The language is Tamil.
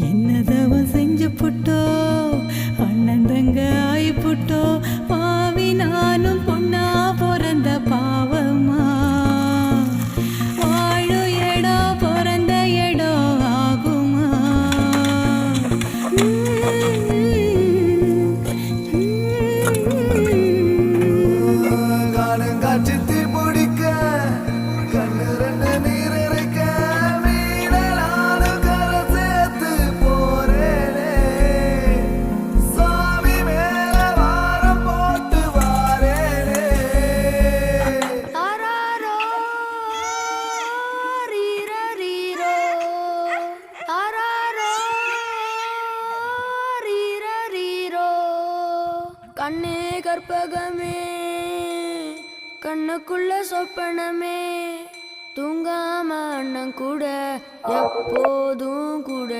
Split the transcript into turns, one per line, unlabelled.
என்னதவ செஞ்சு புட்டோ அண்ணன் தங்க ஆயி புட்டோ பாவி நானும் பொண்ணா பிறந்த பாவமா வாழு இடம் பிறந்த இடம் ஆகுமா
காற்று தீ பிடிக்க கண்ணு ரெண்டு நீர் இருக்க மீனலான கரை சேர்த்து போறேனே சாமி மேல வாரம் போட்டு வாரேனே
ஆராரோ ரீரரீரோ ஆராரோ ரீரரீரோ கண்ணே கற்பகமே கண்ணுக்குள்ள சொப்பனமே தூங்காம அண்ணன் கூட எப்போதும் கூட